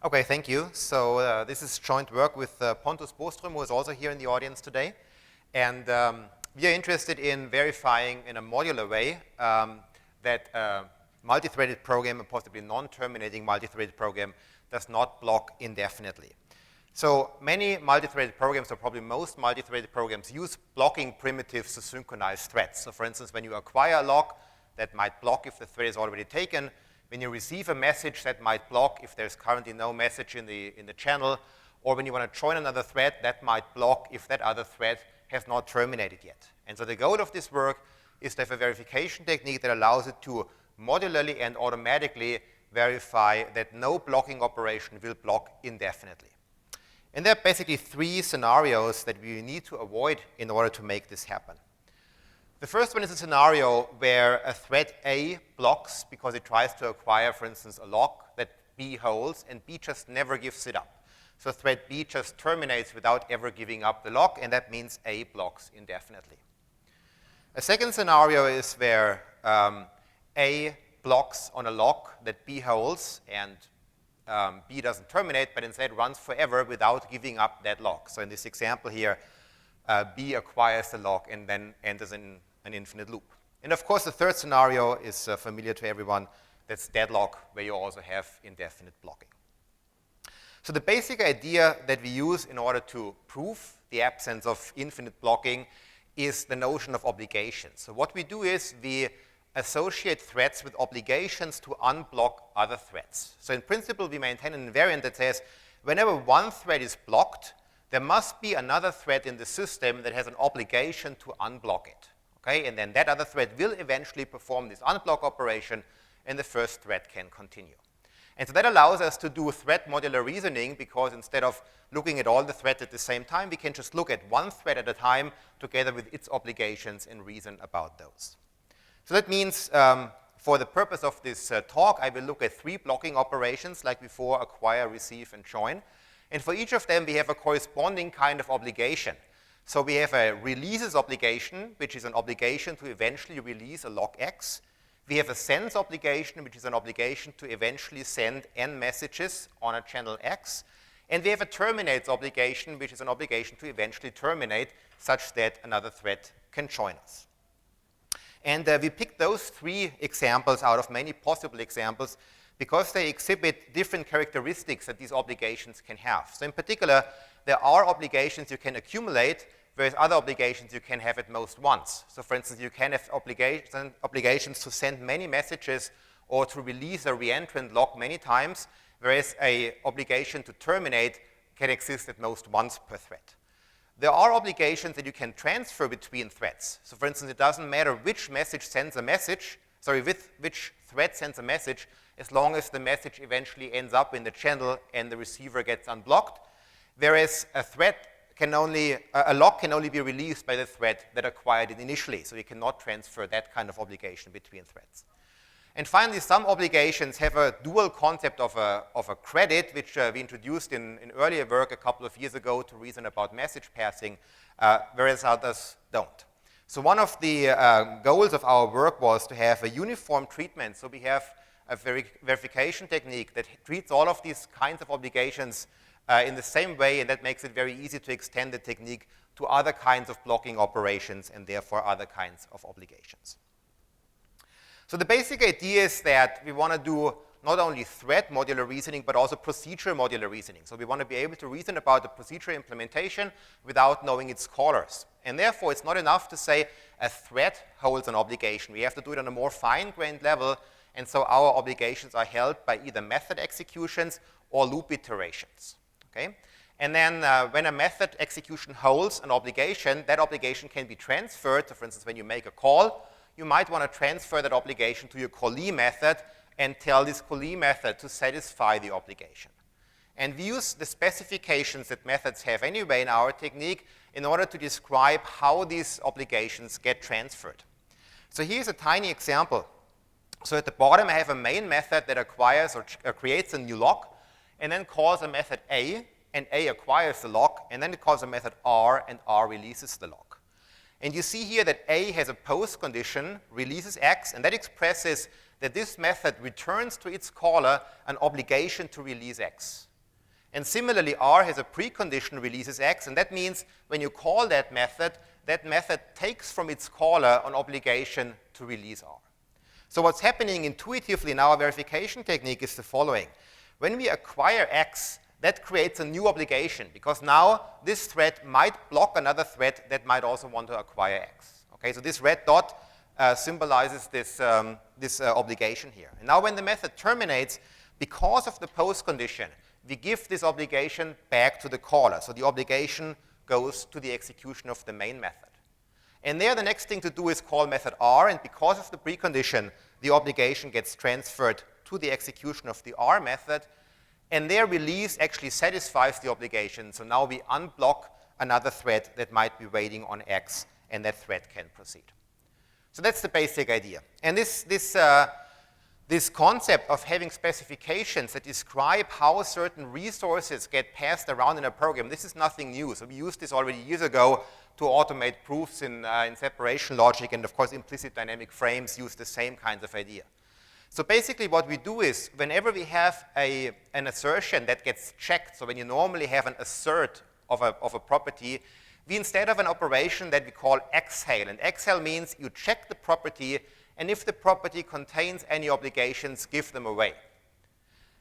Okay, thank you. So this is joint work with Pontus Boström, who is also here in the audience today. And we are interested in verifying in a modular way that a multi-threaded program, a possibly non-terminating multi-threaded program, does not block indefinitely. So many multi-threaded programs, or probably most multi-threaded programs, use blocking primitives to synchronize threads. So for instance, when you acquire a lock, that might block if the thread is already taken. When you receive a message, that might block if there's currently no message in the channel. Or when you want to join another thread, that might block if that other thread has not terminated yet. And so the goal of this work is to have a verification technique that allows it to modularly and automatically verify that no blocking operation will block indefinitely. And there are basically three scenarios that we need to avoid in order to make this happen. The first one is a scenario where a thread A blocks because it tries to acquire, for instance, a lock that B holds, and B just never gives it up. So thread B just terminates without ever giving up the lock, and that means A blocks indefinitely. A second scenario is where A blocks on a lock that B holds, and B doesn't terminate, but instead runs forever without giving up that lock. So in this example here, B acquires the lock and then enters in an infinite loop. And of course, the third scenario is familiar to everyone. That's deadlock, where you also have indefinite blocking. So the basic idea that we use in order to prove the absence of infinite blocking is the notion of obligations. So what we do is we associate threads with obligations to unblock other threads. So in principle, we maintain an invariant that says whenever one thread is blocked, there must be another thread in the system that has an obligation to unblock it. Okay? And then that other thread will eventually perform this unblock operation, and the first thread can continue. And so that allows us to do thread modular reasoning, because instead of looking at all the threads at the same time, we can just look at one thread at a time together with its obligations and reason about those. So that means for the purpose of this talk, I will look at three blocking operations like before: acquire, receive, and join. And for each of them, we have a corresponding kind of obligation. So we have a releases obligation, which is an obligation to eventually release a lock X. We have a sends obligation, which is an obligation to eventually send n messages on a channel X. And we have a terminates obligation, which is an obligation to eventually terminate such that another thread can join us. And we picked those three examples out of many possible examples because they exhibit different characteristics that these obligations can have. So in particular, there are obligations you can accumulate, whereas other obligations you can have at most once. So for instance, you can have obligations to send many messages or to release a reentrant lock many times, whereas an obligation to terminate can exist at most once per thread. There are obligations that you can transfer between threads. So for instance, it doesn't matter which message sends a message, which thread sends a message, as long as the message eventually ends up in the channel and the receiver gets unblocked. Whereas a lock can only be released by the thread that acquired it initially, so you cannot transfer that kind of obligation between threads. And finally, some obligations have a dual concept of a credit, which we introduced in earlier work a couple of years ago to reason about message passing, whereas others don't. So one of the goals of our work was to have a uniform treatment. So we have a verification technique that treats all of these kinds of obligations in the same way, and that makes it very easy to extend the technique to other kinds of blocking operations and therefore other kinds of obligations. So the basic idea is that we want to do not only thread modular reasoning, but also procedure modular reasoning. So we want to be able to reason about the procedure implementation without knowing its callers. And therefore, it's not enough to say a thread holds an obligation. We have to do it on a more fine-grained level, and so our obligations are held by either method executions or loop iterations. Okay? And then when a method execution holds an obligation, that obligation can be transferred. So for instance, when you make a call, you might want to transfer that obligation to your callee method and tell this callee method to satisfy the obligation. And we use the specifications that methods have anyway in our technique in order to describe how these obligations get transferred. So here's a tiny example. So at the bottom, I have a main method that acquires or creates a new lock, and then calls a method A, and A acquires the lock, and then it calls a method R, and R releases the lock. And you see here that A has a post condition, releases X, and that expresses that this method returns to its caller an obligation to release X. And similarly, R has a precondition releases X, and that means when you call that method takes from its caller an obligation to release R. So what's happening intuitively in our verification technique is the following. When we acquire X, that creates a new obligation, because now this thread might block another thread that might also want to acquire X. Okay, so this red dot symbolizes this obligation here. And now when the method terminates, because of the post condition, we give this obligation back to the caller. So the obligation goes to the execution of the main method. And there the next thing to do is call method R, and because of the precondition, the obligation gets transferred to the execution of the R method, and their release actually satisfies the obligation. So now we unblock another thread that might be waiting on X, and that thread can proceed. So that's the basic idea. And this concept of having specifications that describe how certain resources get passed around in a program, this is nothing new. So we used this already years ago to automate proofs in separation logic, and of course implicit dynamic frames use the same kinds of idea. So basically what we do is, whenever we have an assertion that gets checked, so when you normally have an assert of a property, we instead have an operation that we call exhale. And exhale means you check the property, and if the property contains any obligations, give them away.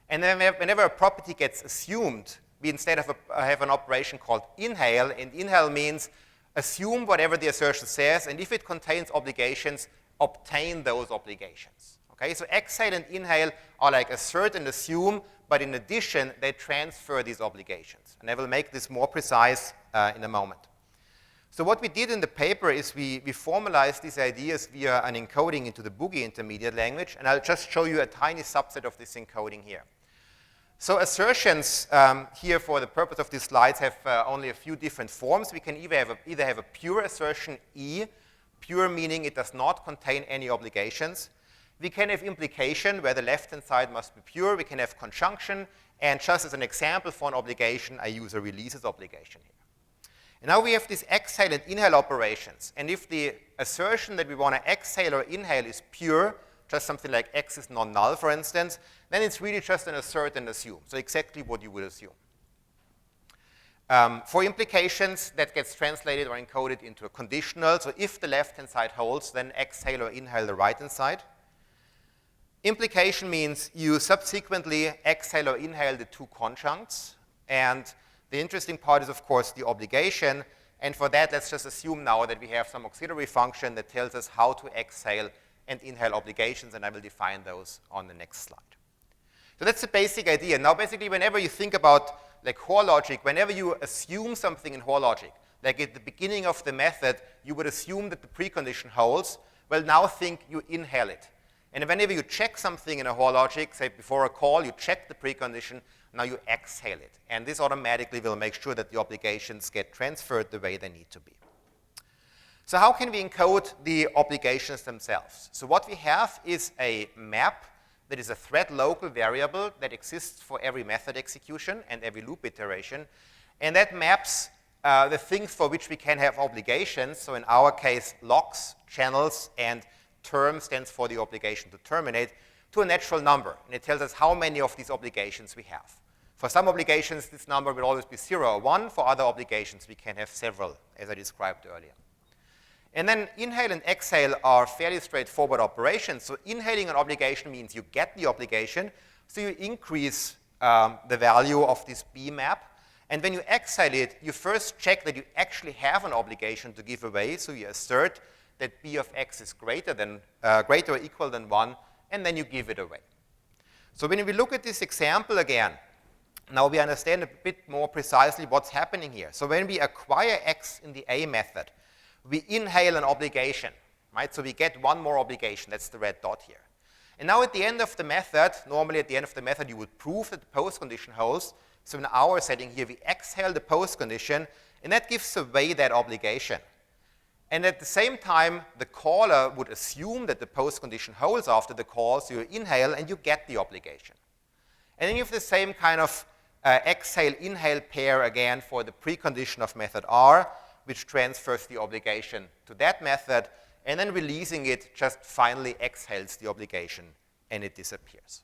And then whenever a property gets assumed, we instead have an operation called inhale, and inhale means assume whatever the assertion says, and if it contains obligations, obtain those obligations. Okay, so exhale and inhale are like assert and assume, but in addition, they transfer these obligations. And I will make this more precise in a moment. So what we did in the paper is we formalized these ideas via an encoding into the Boogie intermediate language, and I'll just show you a tiny subset of this encoding here. So assertions here for the purpose of these slides have only a few different forms. We can either have a pure assertion E, pure meaning it does not contain any obligations. We can have implication, where the left-hand side must be pure. We can have conjunction, and just as an example for an obligation, I use a releases obligation here. And now we have these exhale and inhale operations. And if the assertion that we want to exhale or inhale is pure, just something like X is non-null, for instance, then it's really just an assert and assume. So exactly what you would assume. For implications, that gets translated or encoded into a conditional. So if the left-hand side holds, then exhale or inhale the right-hand side. Implication means you subsequently exhale or inhale the two conjuncts. And the interesting part is, of course, the obligation. And for that, let's just assume now that we have some auxiliary function that tells us how to exhale and inhale obligations, and I will define those on the next slide. So that's the basic idea. Now, basically, whenever you think about like Hoare logic, whenever you assume something in Hoare logic, like at the beginning of the method, you would assume that the precondition holds. Well, now think you inhale it. And whenever you check something in a Hoare logic, say before a call, you check the precondition, now you exhale it. And this automatically will make sure that the obligations get transferred the way they need to be. So how can we encode the obligations themselves? So what we have is a map that is a thread local variable that exists for every method execution and every loop iteration. And that maps the things for which we can have obligations. So in our case, locks, channels, and term stands for the obligation to terminate, to a natural number. And it tells us how many of these obligations we have. For some obligations, this number will always be 0 or 1. For other obligations, we can have several, as I described earlier. And then inhale and exhale are fairly straightforward operations. So inhaling an obligation means you get the obligation, so you increase the value of this B map. And when you exhale it, you first check that you actually have an obligation to give away, so you assert that B of X is greater or equal than 1, and then you give it away. So when we look at this example again, now we understand a bit more precisely what's happening here. So when we acquire X in the A method, we inhale an obligation, right? So we get one more obligation. That's the red dot here. And now at the end of the method, normally at the end of the method, you would prove that the post condition holds. So in our setting here, we exhale the post condition, and that gives away that obligation. And at the same time, the caller would assume that the post condition holds after the call, so you inhale and you get the obligation. And then you have the same kind of exhale-inhale pair again for the precondition of method R, which transfers the obligation to that method, and then releasing it just finally exhales the obligation and it disappears.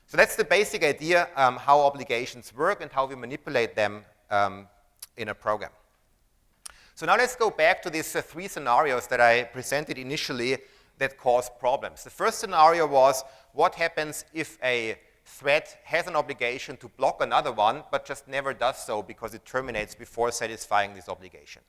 So that's the basic idea how obligations work and how we manipulate them in a program. So now let's go back to these three scenarios that I presented initially that cause problems. The first scenario was what happens if a thread has an obligation to block another one, but just never does so because it terminates before satisfying this obligation.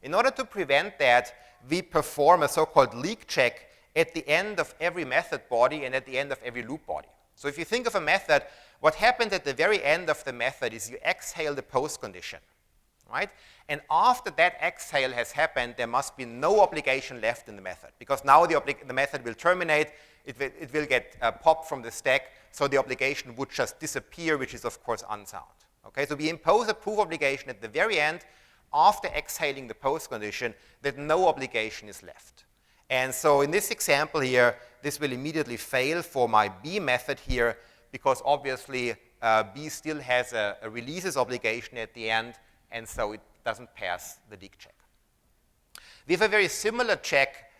In order to prevent that, we perform a so-called leak check at the end of every method body and at the end of every loop body. So if you think of a method, what happens at the very end of the method is you exhale the post condition, right? And after that exhale has happened, there must be no obligation left in the method, because now the method will terminate, it will get popped from the stack, so the obligation would just disappear, which is of course unsound. Okay, so we impose a proof obligation at the very end, after exhaling the post condition, that no obligation is left. And so in this example here, this will immediately fail for my B method here, because obviously B still has a releases obligation at the end, and so it doesn't pass the leak check. We have a very similar check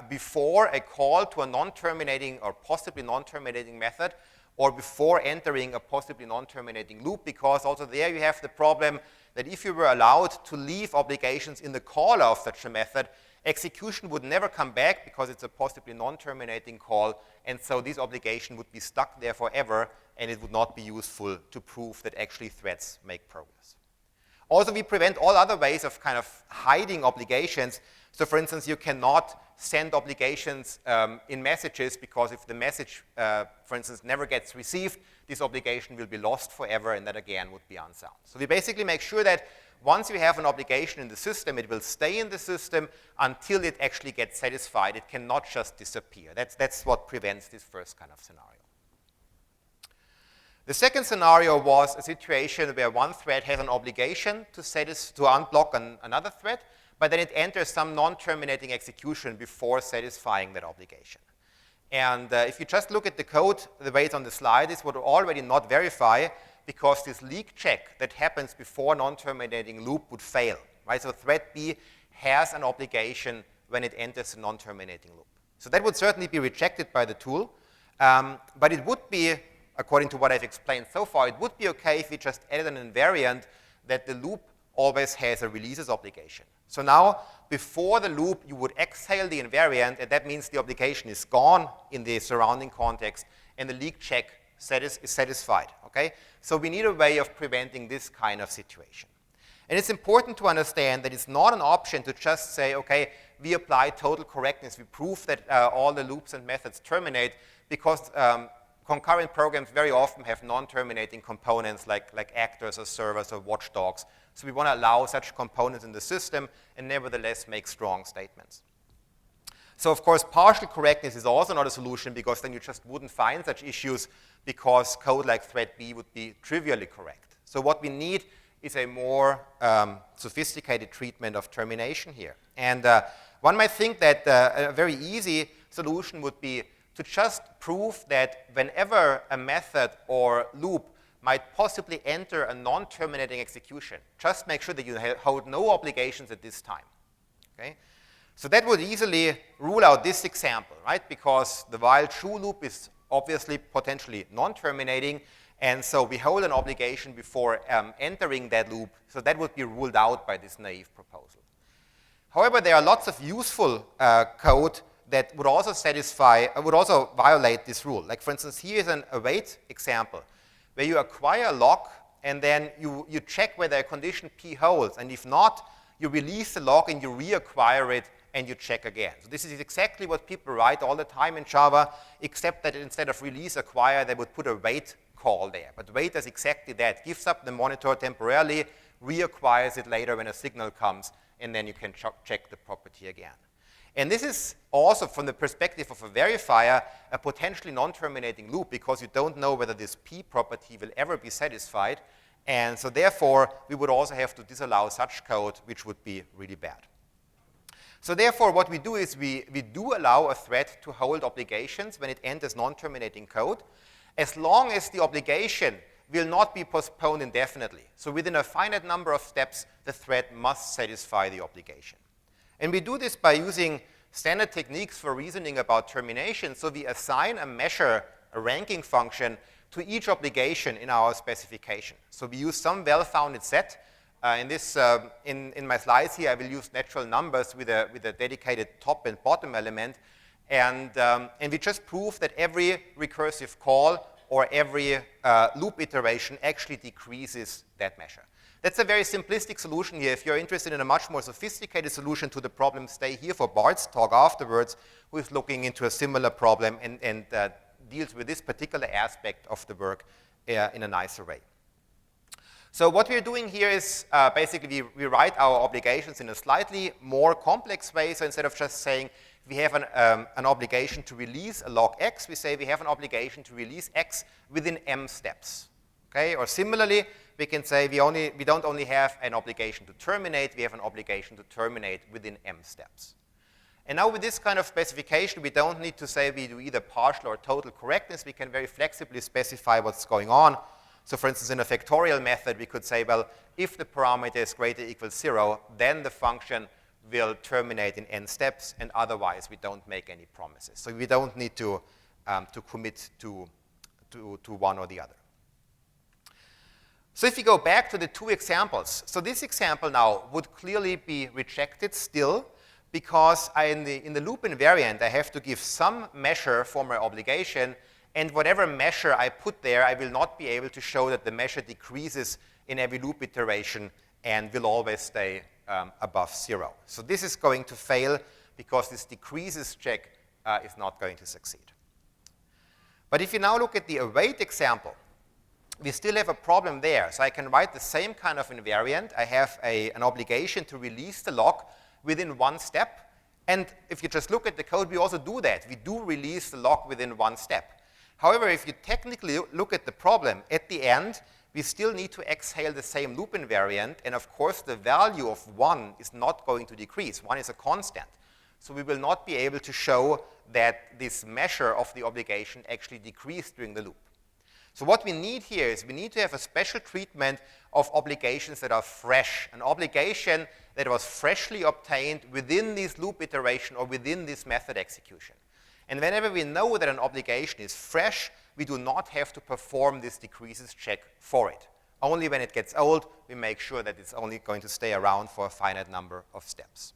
before a call to a non-terminating or possibly non-terminating method, or before entering a possibly non-terminating loop, because also there you have the problem that if you were allowed to leave obligations in the caller of such a method, execution would never come back because it's a possibly non-terminating call, and so this obligation would be stuck there forever, and it would not be useful to prove that actually threads make progress. Also, we prevent all other ways of kind of hiding obligations. So for instance, you cannot send obligations in messages, because if the message, for instance, never gets received, this obligation will be lost forever, and that again would be unsound. So we basically make sure that once you have an obligation in the system, it will stay in the system until it actually gets satisfied. It cannot just disappear. That's what prevents this first kind of scenario. The second scenario was a situation where one thread has an obligation to unblock another thread, but then it enters some non-terminating execution before satisfying that obligation. And if you just look at the code, the way it's on the slide, this would already not verify, because this leak check that happens before non-terminating loop would fail, right? So thread B has an obligation when it enters a non-terminating loop. So that would certainly be rejected by the tool, but it would be, according to what I've explained so far, it would be okay if we just added an invariant that the loop always has a releases obligation. So now, before the loop, you would exhale the invariant, and that means the obligation is gone in the surrounding context, and the leak check is satisfied, okay? So we need a way of preventing this kind of situation. And it's important to understand that it's not an option to just say, okay, we apply total correctness, we prove that all the loops and methods terminate, because concurrent programs very often have non-terminating components like actors or servers or watchdogs. So we want to allow such components in the system and nevertheless make strong statements. So of course, partial correctness is also not a solution, because then you just wouldn't find such issues, because code like thread B would be trivially correct. So what we need is a more sophisticated treatment of termination here. And one might think that a very easy solution would be to just prove that whenever a method or loop might possibly enter a non-terminating execution, just make sure that you hold no obligations at this time. Okay? So that would easily rule out this example, right? Because the while true loop is obviously potentially non-terminating, and so we hold an obligation before entering that loop, so that would be ruled out by this naive proposal. However, there are lots of useful code that would also violate this rule. Like for instance, here is an await example, where you acquire a lock, and then you check whether a condition P holds, and if not, you release the lock and you reacquire it, and you check again. So this is exactly what people write all the time in Java, except that instead of release acquire, they would put a wait call there. But wait does exactly that. Gives up the monitor temporarily, reacquires it later when a signal comes, and then you can check the property again. And this is also, from the perspective of a verifier, a potentially non-terminating loop, because you don't know whether this P property will ever be satisfied. And so therefore, we would also have to disallow such code, which would be really bad. So therefore, what we do is we do allow a thread to hold obligations when it enters non-terminating code, as long as the obligation will not be postponed indefinitely. So within a finite number of steps, the thread must satisfy the obligation. And we do this by using standard techniques for reasoning about termination. So we assign a measure a ranking function to each obligation in our specification. So we use some well-founded set. In my slides here, I will use natural numbers with a dedicated top and bottom element. And we just prove that every recursive call or every loop iteration actually decreases that measure. That's a very simplistic solution here. If you're interested in a much more sophisticated solution to the problem, stay here for Bart's talk afterwards, who is looking into a similar problem and deals with this particular aspect of the work in a nicer way. So what we're doing here is basically we write our obligations in a slightly more complex way. So instead of just saying we have an obligation to release a log x, we say we have an obligation to release x within m steps. Okay? Or similarly, we can say we don't only have an obligation to terminate, we have an obligation to terminate within m steps. And now with this kind of specification, we don't need to say we do either partial or total correctness. We can very flexibly specify what's going on. So for instance, in a factorial method, we could say, well, if the parameter is greater or equal to 0, then the function will terminate in n steps, and otherwise we don't make any promises. So we don't need to commit to one or the other. So if you go back to the two examples, so this example now would clearly be rejected still, because in the loop invariant, I have to give some measure for my obligation, and whatever measure I put there, I will not be able to show that the measure decreases in every loop iteration and will always stay above 0. So this is going to fail because this decreases check is not going to succeed. But if you now look at the await example, we still have a problem there. So I can write the same kind of invariant. I have an obligation to release the lock within one step. And if you just look at the code, we also do that. We do release the lock within one step. However, if you technically look at the problem, at the end, we still need to exhale the same loop invariant. And of course, the value of 1 is not going to decrease. 1 is a constant. So we will not be able to show that this measure of the obligation actually decreased during the loop. So what we need here is we need to have a special treatment of obligations that are fresh, an obligation that was freshly obtained within this loop iteration or within this method execution. And whenever we know that an obligation is fresh, we do not have to perform this decreases check for it. Only when it gets old, we make sure that it's only going to stay around for a finite number of steps.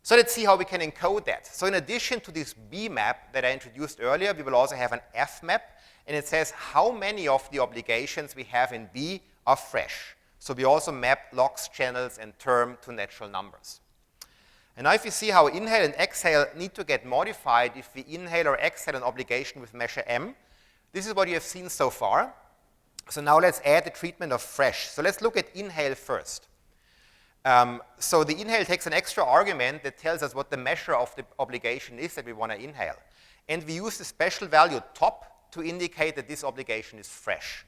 So let's see how we can encode that. So in addition to this B map that I introduced earlier, we will also have an F map. And it says how many of the obligations we have in B are fresh. So we also map logs, channels, and term to natural numbers. And now if you see how inhale and exhale need to get modified if we inhale or exhale an obligation with measure m, this is what you have seen so far. So now let's add the treatment of fresh. So let's look at inhale first. So the inhale takes an extra argument that tells us what the measure of the obligation is that we want to inhale. And we use the special value top to indicate that this obligation is fresh.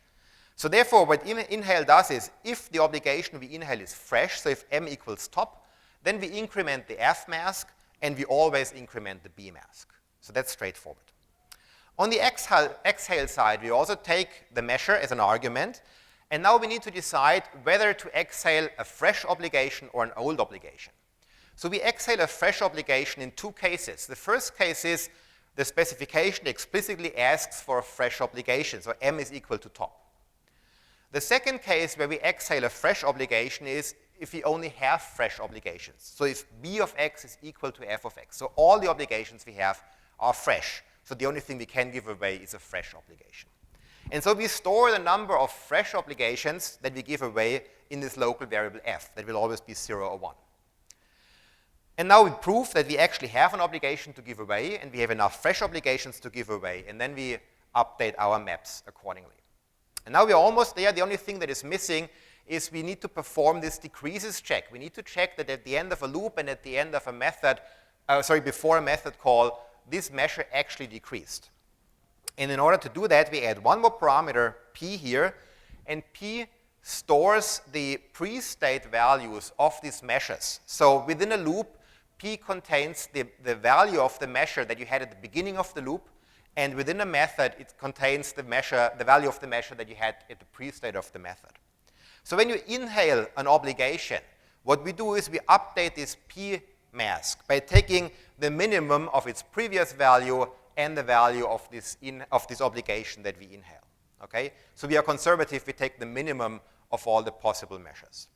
So therefore, what inhale does is, if the obligation we inhale is fresh, so if m equals top, then we increment the F mask, and we always increment the B mask. So that's straightforward. On the exhale side, we also take the measure as an argument, and now we need to decide whether to exhale a fresh obligation or an old obligation. So we exhale a fresh obligation in two cases. The first case is the specification explicitly asks for a fresh obligation, so m is equal to top. The second case where we exhale a fresh obligation is if we only have fresh obligations. So if b of x is equal to f of x. So all the obligations we have are fresh. So the only thing we can give away is a fresh obligation. And so we store the number of fresh obligations that we give away in this local variable f. That will always be 0 or 1. And now we prove that we actually have an obligation to give away, and we have enough fresh obligations to give away, and then we update our maps accordingly. And now we're almost there. The only thing that is missing is we need to perform this decreases check. We need to check that at the end of a loop and at the end of a method, before a method call, this measure actually decreased. And in order to do that, we add one more parameter, p here, and p stores the pre-state values of these measures. So within a loop, p contains the value of the measure that you had at the beginning of the loop, and within a method, it contains the value of the measure that you had at the pre-state of the method. So when you inhale an obligation, what we do is we update this p mask by taking the minimum of its previous value and the value of this obligation that we inhale. Okay? So we are conservative, we take the minimum of all the possible measures.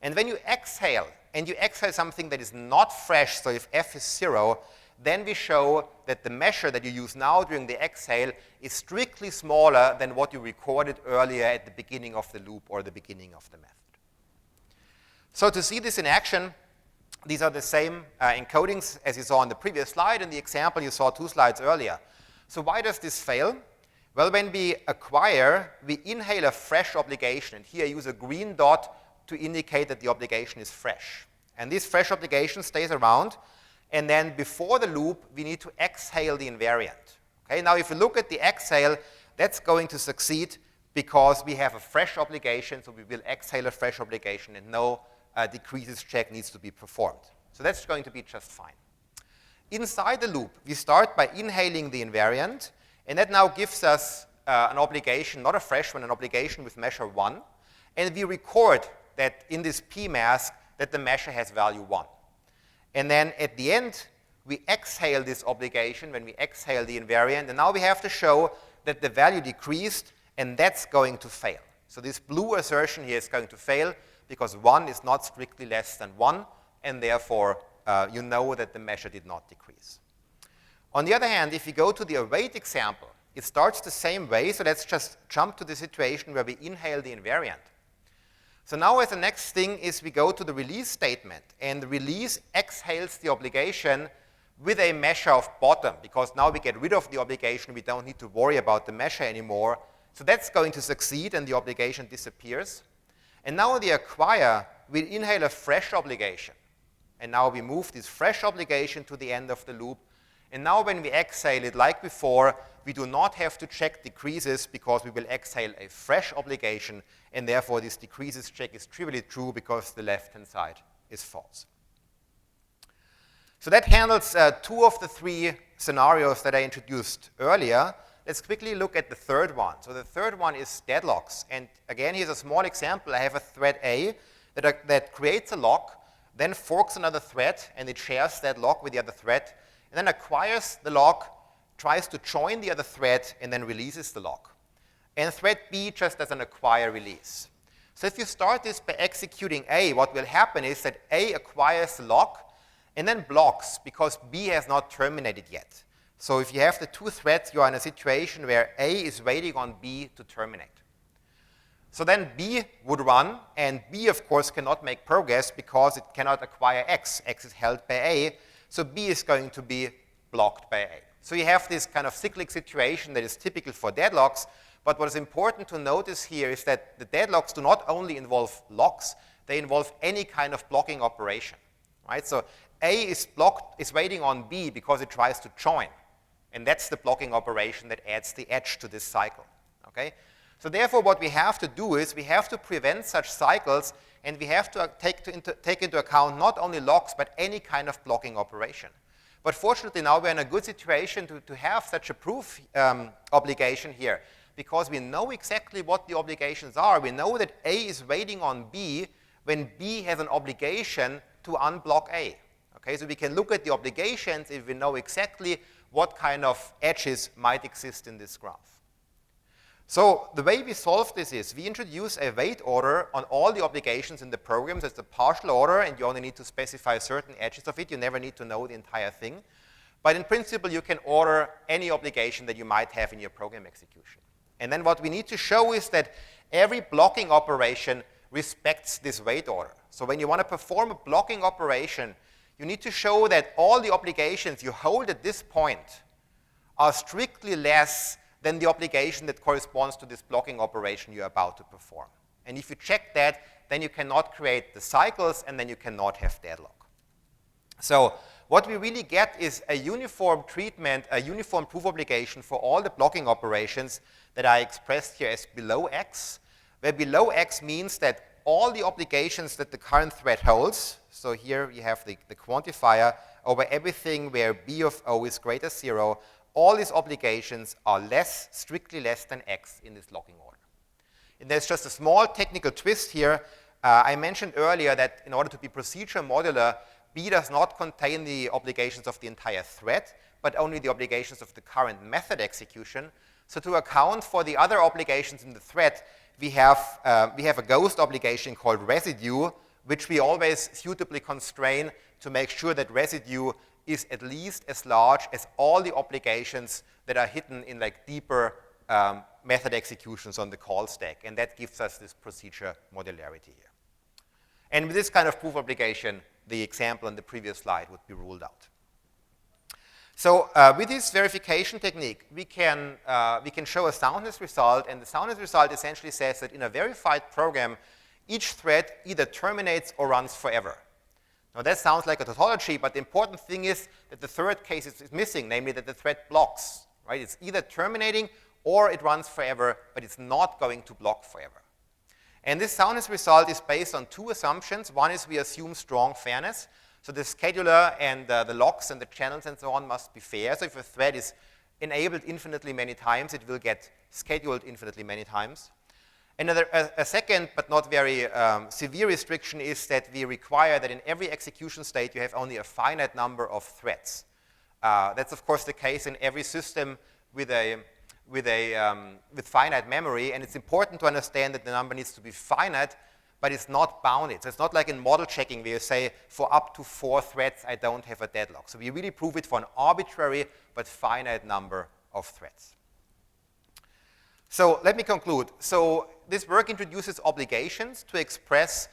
And when you exhale, and you exhale something that is not fresh, so if f is 0, then we show that the measure that you use now during the exhale is strictly smaller than what you recorded earlier at the beginning of the loop or the beginning of the method. So to see this in action, these are the same encodings as you saw on the previous slide. In the example, you saw 2 slides earlier. So why does this fail? Well, when we acquire, we inhale a fresh obligation. And here I use a green dot to indicate that the obligation is fresh. And this fresh obligation stays around. And then before the loop, we need to exhale the invariant. Okay? Now, if you look at the exhale, that's going to succeed because we have a fresh obligation. So we will exhale a fresh obligation, and no decreases check needs to be performed. So that's going to be just fine. Inside the loop, we start by inhaling the invariant. And that now gives us an obligation, not a fresh one, an obligation with measure 1. And we record that in this p mask that the measure has value 1. And then at the end, we exhale this obligation when we exhale the invariant. And now we have to show that the value decreased, and that's going to fail. So this blue assertion here is going to fail because 1 is not strictly less than 1, and therefore you know that the measure did not decrease. On the other hand, if you go to the await example, it starts the same way. So let's just jump to the situation where we inhale the invariant. So now as the next thing is we go to the release statement, and the release exhales the obligation with a measure of bottom, because now we get rid of the obligation, we don't need to worry about the measure anymore. So that's going to succeed, and the obligation disappears. And now the acquire will inhale a fresh obligation. And now we move this fresh obligation to the end of the loop. And now when we exhale it, like before, we do not have to check decreases because we will exhale a fresh obligation, and therefore this decreases check is trivially true because the left-hand side is false. So that handles 2 of the 3 scenarios that I introduced earlier. Let's quickly look at the third one. So the third one is deadlocks. And again, here's a small example. I have a thread A that creates a lock, then forks another thread, and it shares that lock with the other thread, and then acquires the lock, tries to join the other thread, and then releases the lock. And thread B just does an acquire release. So if you start this by executing A, what will happen is that A acquires the lock and then blocks because B has not terminated yet. So if you have the 2 threads, you are in a situation where A is waiting on B to terminate. So then B would run, and B, of course, cannot make progress because it cannot acquire X. X is held by A. So B is going to be blocked by A. So you have this kind of cyclic situation that is typical for deadlocks. But what is important to notice here is that the deadlocks do not only involve locks, they involve any kind of blocking operation. Right? So A is waiting on B because it tries to join. And that's the blocking operation that adds the edge to this cycle. Okay? So therefore, what we have to do is we have to prevent such cycles, and we have to take into account not only locks, but any kind of blocking operation. But fortunately, now we're in a good situation to have such a proof obligation here, because we know exactly what the obligations are. We know that A is waiting on B when B has an obligation to unblock A. Okay, so we can look at the obligations if we know exactly what kind of edges might exist in this graph. So the way we solve this is we introduce a wait order on all the obligations in the programs. It's a partial order, and you only need to specify certain edges of it. You never need to know the entire thing. But in principle, you can order any obligation that you might have in your program execution. And then what we need to show is that every blocking operation respects this wait order. So when you want to perform a blocking operation, you need to show that all the obligations you hold at this point are strictly less than the obligation that corresponds to this blocking operation you're about to perform. And if you check that, then you cannot create the cycles, and then you cannot have deadlock. So what we really get is a uniform treatment, a uniform proof obligation for all the blocking operations that I expressed here as below X, where below X means that all the obligations that the current thread holds, so here you have the quantifier over everything where B of O is greater 0, all these obligations are strictly less than X in this locking order. And there's just a small technical twist here. I mentioned earlier that in order to be procedure modular, B does not contain the obligations of the entire thread, but only the obligations of the current method execution. So to account for the other obligations in the thread, we have a ghost obligation called residue, which we always suitably constrain to make sure that residue is at least as large as all the obligations that are hidden in like deeper method executions on the call stack. And that gives us this procedure modularity here. And with this kind of proof obligation, the example on the previous slide would be ruled out. So with this verification technique, we can show a soundness result, and the soundness result essentially says that in a verified program, each thread either terminates or runs forever. Now that sounds like a tautology, but the important thing is that the third case is missing, namely that the thread blocks, right? It's either terminating or it runs forever, but it's not going to block forever. And this soundness result is based on two assumptions. One is we assume strong fairness. So the scheduler and the locks and the channels and so on must be fair. So if a thread is enabled infinitely many times, it will get scheduled infinitely many times. A second, but not very severe restriction is that we require that in every execution state you have only a finite number of threads. That's of course the case in every system with finite memory, and it's important to understand that the number needs to be finite, but it's not bounded. So it's not like in model checking where you say for up to 4 threads I don't have a deadlock. So we really prove it for an arbitrary but finite number of threads. So let me conclude. So this work introduces obligations to express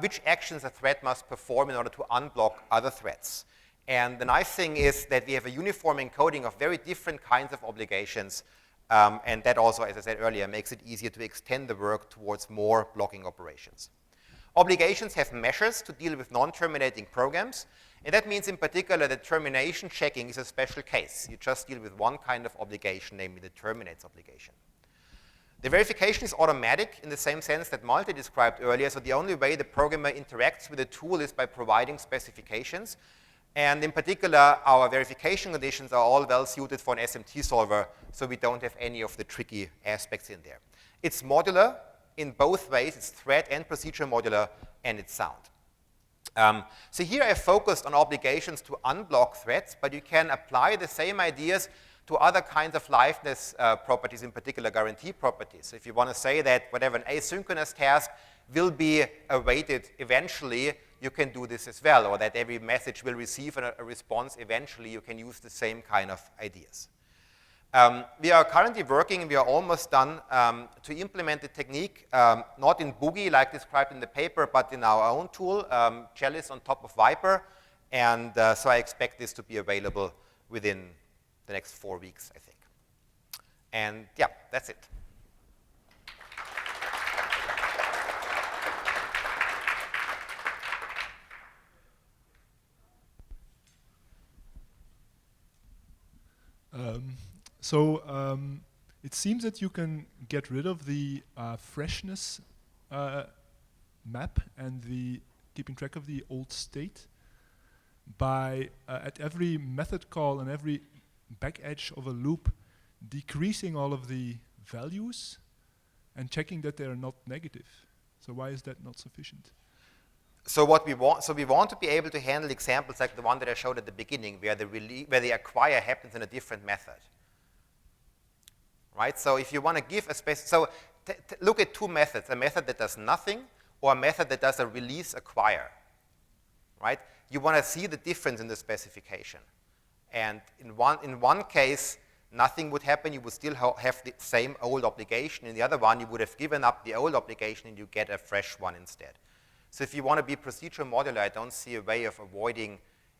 which actions a thread must perform in order to unblock other threads. And the nice thing is that we have a uniform encoding of very different kinds of obligations, and that also, as I said earlier, makes it easier to extend the work towards more blocking operations. Obligations have measures to deal with non-terminating programs, and that means in particular that termination checking is a special case. You just deal with one kind of obligation, namely the terminates obligation. The verification is automatic in the same sense that Malte described earlier, so the only way the programmer interacts with the tool is by providing specifications. And in particular, our verification conditions are all well suited for an SMT solver, so we don't have any of the tricky aspects in there. It's modular in both ways. It's thread and procedure modular, and it's sound. So here I focused on obligations to unblock threads, but you can apply the same ideas to other kinds of liveness properties, in particular guarantee properties. So if you want to say that whatever an asynchronous task will be awaited eventually, you can do this as well, or that every message will receive a response eventually, you can use the same kind of ideas. We are currently working, we are almost done to implement the technique, not in Boogie like described in the paper, but in our own tool, Chalice on top of Viper, and so I expect this to be available within the next 4 weeks, I think. And yeah, that's it. It seems that you can get rid of the freshness map and the keeping track of the old state by at every method call and every back edge of a loop decreasing all of the values and checking that they are not negative. So why is that not sufficient? So what we want, we want to be able to handle examples like the one that I showed at the beginning, where the acquire happens in a different method. Right? So if you want to give a look at two methods, a method that does nothing or a method that does a release acquire. Right? You want to see the difference in the specification. And in one case, nothing would happen. You would still have the same old obligation. In the other one, you would have given up the old obligation and you get a fresh one instead. So if you want to be procedural modular, I don't see a way of avoiding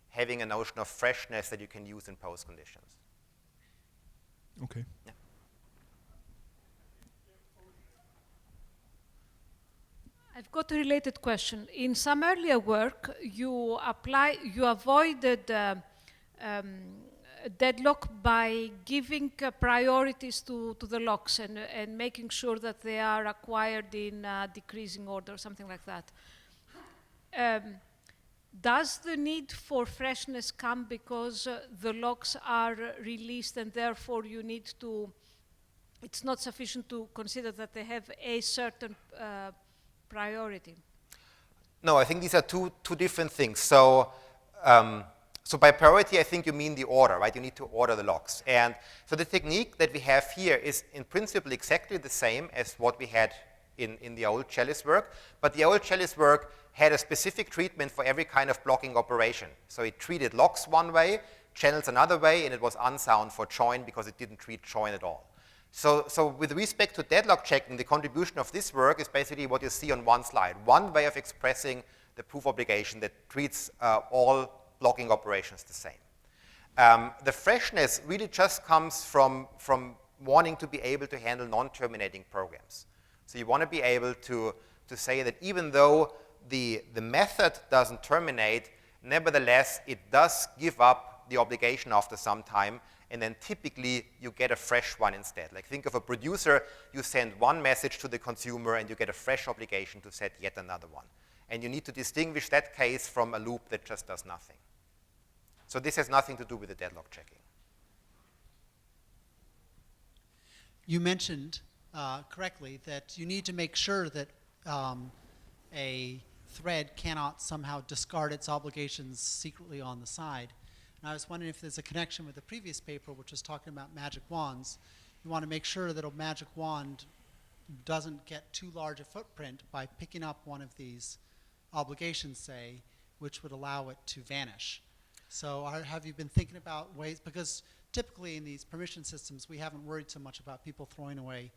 having a notion of freshness that you can use in post conditions. Okay. Yeah. I've got a related question. In some earlier work, you avoided deadlock by giving priorities to the locks and making sure that they are acquired in decreasing order, something like that. Does the need for freshness come because the locks are released and therefore you need to, it's not sufficient to consider that they have a certain priority? No, I think these are two different things. So So by priority, I think you mean the order, right? You need to order the locks. And so the technique that we have here is in principle exactly the same as what we had in the old Chalice work, but the old Chalice work had a specific treatment for every kind of blocking operation. So it treated locks one way, channels another way, and it was unsound for join because it didn't treat join at all. So with respect to deadlock checking, the contribution of this work is basically what you see on one slide. One way of expressing the proof obligation that treats all blocking operations the same. The freshness really just comes from wanting to be able to handle non-terminating programs. So you want to be able to say that even though the method doesn't terminate, nevertheless, it does give up the obligation after some time, and then typically you get a fresh one instead. Like think of a producer, you send one message to the consumer and you get a fresh obligation to set yet another one. And you need to distinguish that case from a loop that just does nothing. So this has nothing to do with the deadlock checking. You mentioned correctly that you need to make sure that a thread cannot somehow discard its obligations secretly on the side. And I was wondering if there's a connection with the previous paper, which was talking about magic wands. You want to make sure that a magic wand doesn't get too large a footprint by picking up one of these obligations, say, which would allow it to vanish. So have you been thinking about ways, because typically in these permission systems, we haven't worried so much about people throwing away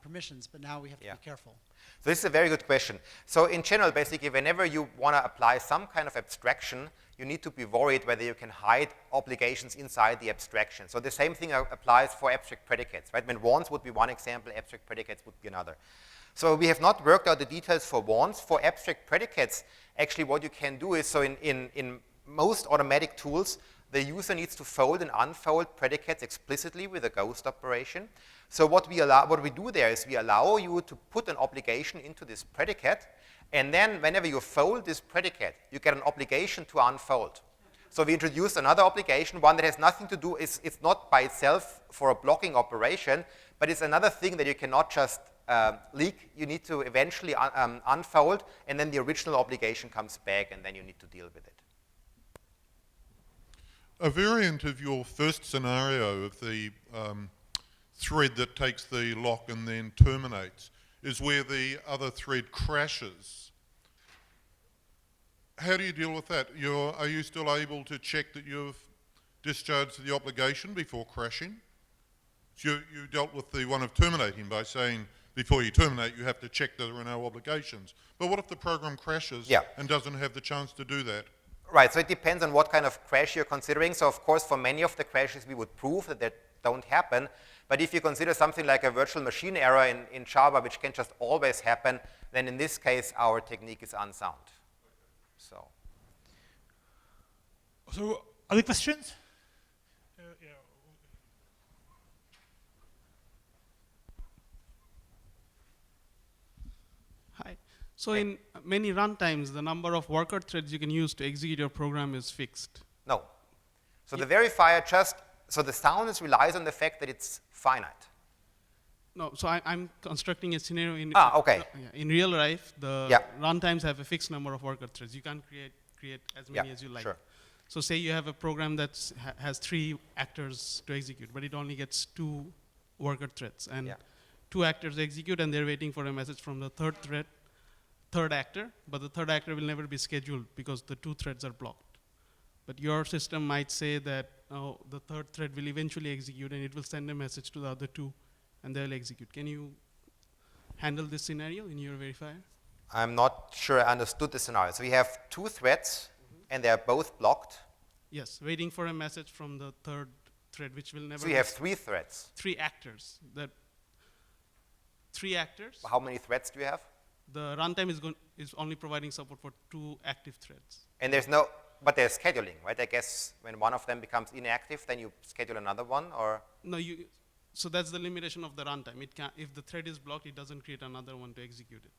permissions, but now we have to be careful. So this is a very good question. So in general, basically, whenever you want to apply some kind of abstraction, you need to be worried whether you can hide obligations inside the abstraction. So the same thing applies for abstract predicates, right? When wands would be one example, abstract predicates would be another. So we have not worked out the details for wands. For abstract predicates, actually what you can do is, so in most automatic tools, the user needs to fold and unfold predicates explicitly with a ghost operation. So what we do there is we allow you to put an obligation into this predicate, and then whenever you fold this predicate, you get an obligation to unfold. So we introduced another obligation, one that has nothing to do, it's not by itself for a blocking operation, but it's another thing that you cannot just leak. You need to eventually unfold, and then the original obligation comes back, and then you need to deal with it. A variant of your first scenario of the thread that takes the lock and then terminates is where the other thread crashes. How do you deal with that? Are you still able to check that you've discharged the obligation before crashing? So you dealt with the one of terminating by saying before you terminate you have to check that there are no obligations. But what if the program crashes and doesn't have the chance to do that? Right, so it depends on what kind of crash you're considering. So of course, for many of the crashes, we would prove that don't happen. But if you consider something like a virtual machine error in Java, which can just always happen, then in this case, our technique is unsound. So other questions? Hi. So in many runtimes, the number of worker threads you can use to execute your program is fixed. No. So the verifier so the soundness relies on the fact that it's finite. No, so I'm constructing a scenario in in real life. The runtimes have a fixed number of worker threads. You can't create as many as you like. Sure. So say you have a program that has 3 actors to execute, but it only gets 2 worker threads, and 2 actors execute, and they're waiting for a message from the third actor, but the third actor will never be scheduled because the 2 threads are blocked. But your system might say that the third thread will eventually execute, and it will send a message to the other 2, and they'll execute. Can you handle this scenario in your verifier? I'm not sure I understood the scenario. So we have 2 threads, and they are both blocked. Yes, waiting for a message from the third thread, which will never. So you have 3 threads. 3 actors. 3 actors. How many threads do you have? The runtime is only providing support for 2 active threads. And but there's scheduling, right? I guess when one of them becomes inactive, then you schedule another one, or? No, so that's the limitation of the runtime. If the thread is blocked, it doesn't create another one to execute it.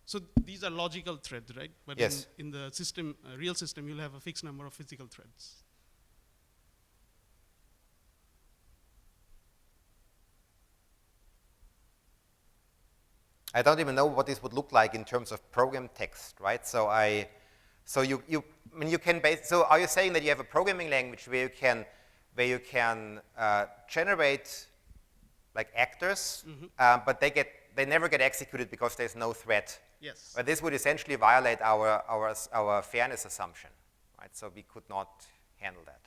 So these are logical threads, right? But in the system, real system, you'll have a fixed number of physical threads. I don't even know what this would look like in terms of program text, right? So So I mean, you can so are you saying that you have a programming language where you can generate like actors, but they never get executed because there's no threat? Yes. But this would essentially violate our fairness assumption, right? So we could not handle that.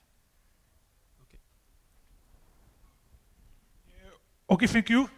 Okay, thank you.